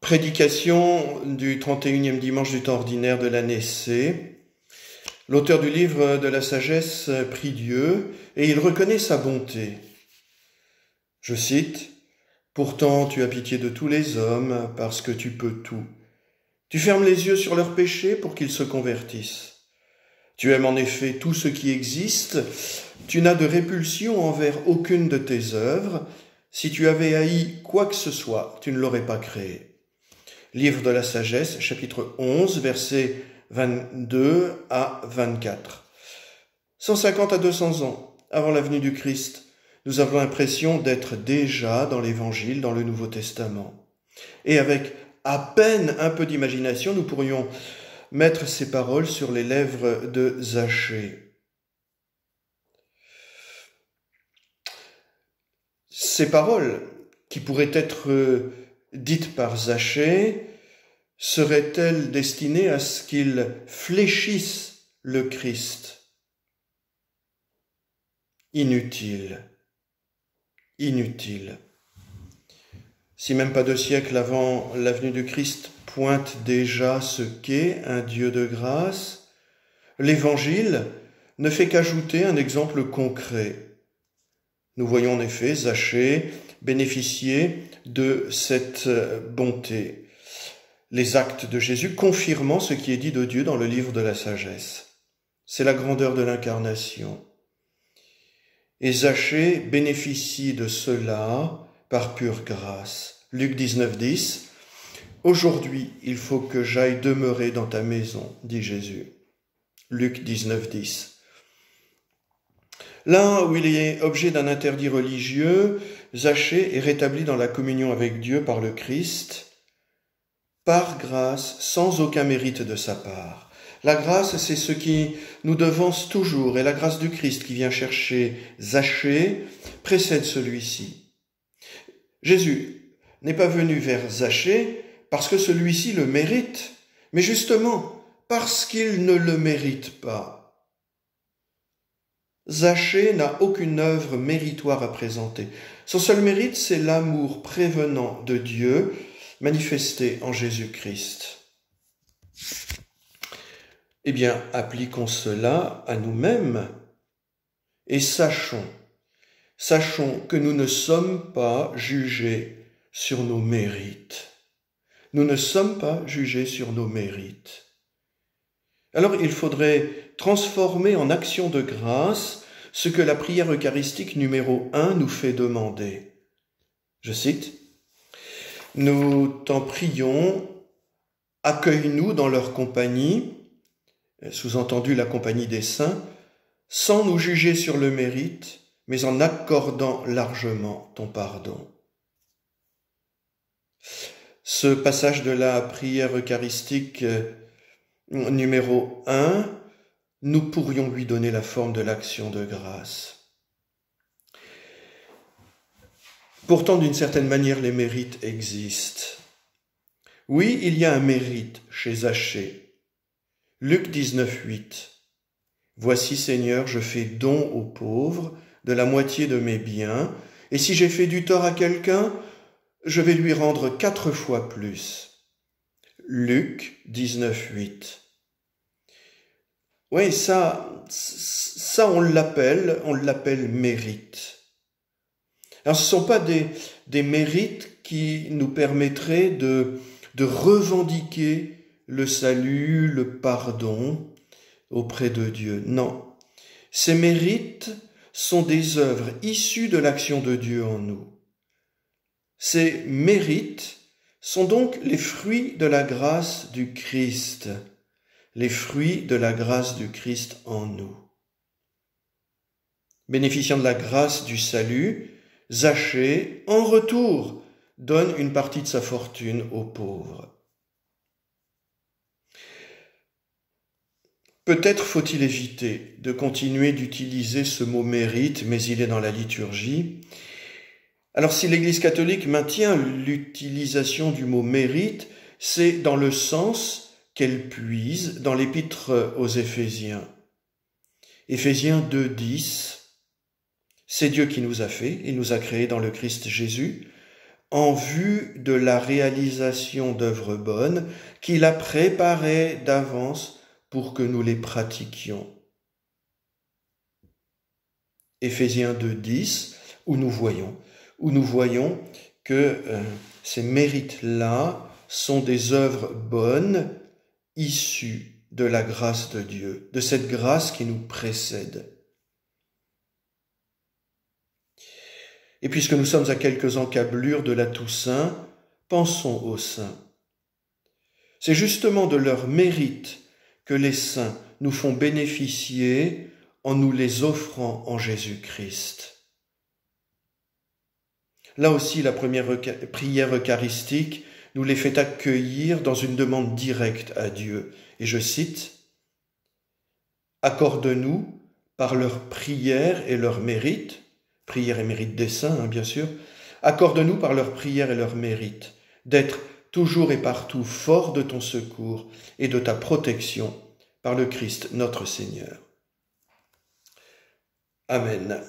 Prédication du 31e dimanche du temps ordinaire de l'année C. L'auteur du livre de la sagesse prie Dieu et il reconnaît sa bonté. Je cite, « Pourtant tu as pitié de tous les hommes parce que tu peux tout. Tu fermes les yeux sur leurs péchés pour qu'ils se convertissent. Tu aimes en effet tout ce qui existe. Tu n'as de répulsion envers aucune de tes œuvres. Si tu avais haï quoi que ce soit, tu ne l'aurais pas créé. » Livre de la sagesse, chapitre 11, versets 22 à 24. 150 à 200 ans avant la venue du Christ, nous avons l'impression d'être déjà dans l'Évangile, dans le Nouveau Testament. Et avec à peine un peu d'imagination, nous pourrions mettre ces paroles sur les lèvres de Zachée. Ces paroles, qui pourraient être dites par Zachée, seraient-elles destinées à ce qu'il fléchisse le Christ? Inutile. Inutile. Si même pas 2 siècles avant la venue du Christ pointe déjà ce qu'est un Dieu de grâce, l'Évangile ne fait qu'ajouter un exemple concret. Nous voyons en effet Zachée bénéficier de cette bonté. Les actes de Jésus confirmant ce qui est dit de Dieu dans le livre de la sagesse. C'est la grandeur de l'incarnation. Et Zachée bénéficie de cela par pure grâce. Luc 19, 10. « Aujourd'hui, il faut que j'aille demeurer dans ta maison, dit Jésus. » Luc 19, 10. Là où il est objet d'un interdit religieux, Zachée est rétabli dans la communion avec Dieu par le Christ, par grâce, sans aucun mérite de sa part. La grâce, c'est ce qui nous devance toujours, et la grâce du Christ qui vient chercher Zachée précède celui-ci. Jésus n'est pas venu vers Zachée parce que celui-ci le mérite, mais justement parce qu'il ne le mérite pas. Zachée n'a aucune œuvre méritoire à présenter. Son seul mérite, c'est l'amour prévenant de Dieu manifesté en Jésus-Christ. Eh bien, appliquons cela à nous-mêmes et sachons que nous ne sommes pas jugés sur nos mérites. Nous ne sommes pas jugés sur nos mérites. Alors, il faudrait transformer en action de grâce ce que la prière eucharistique numéro 1 nous fait demander. Je cite, « Nous t'en prions, accueille-nous dans leur compagnie, sous-entendu la compagnie des saints, sans nous juger sur le mérite, mais en accordant largement ton pardon. » Ce passage de la prière eucharistique numéro 1, nous pourrions lui donner la forme de l'action de grâce. Pourtant, d'une certaine manière, les mérites existent. Oui, il y a un mérite chez Zachée. Luc 19, 8. « Voici, Seigneur, je fais don aux pauvres de la moitié de mes biens, et si j'ai fait du tort à quelqu'un, je vais lui rendre 4 fois plus. » Luc 19, 8. Oui, ça on l'appelle mérite. Alors, ce ne sont pas des mérites qui nous permettraient de revendiquer le salut, le pardon auprès de Dieu. Non, ces mérites sont des œuvres issues de l'action de Dieu en nous. Ces mérites sont donc les fruits de la grâce du Christ. Les fruits de la grâce du Christ en nous. Bénéficiant de la grâce du salut, Zachée, en retour, donne une partie de sa fortune aux pauvres. Peut-être faut-il éviter de continuer d'utiliser ce mot mérite, mais il est dans la liturgie. Alors si l'Église catholique maintient l'utilisation du mot mérite, c'est dans le sens qu'elle puise dans l'épître aux Éphésiens. Éphésiens 2, 10. C'est Dieu qui nous a fait, il nous a créés dans le Christ Jésus, en vue de la réalisation d'œuvres bonnes qu'il a préparées d'avance pour que nous les pratiquions. Éphésiens 2:10, où nous voyons que ces mérites-là sont des œuvres bonnes issues de la grâce de Dieu, de cette grâce qui nous précède. Et puisque nous sommes à quelques encablures de la Toussaint, pensons aux saints. C'est justement de leur mérite que les saints nous font bénéficier en nous les offrant en Jésus-Christ. Là aussi, la première prière eucharistique nous les fait accueillir dans une demande directe à Dieu. Et je cite, « Accorde-nous, par leur prière et leur mérite, prière et mérite des saints, bien sûr, accorde-nous par leur prière et leur mérite d'être toujours et partout fort de ton secours et de ta protection par le Christ notre Seigneur. » Amen.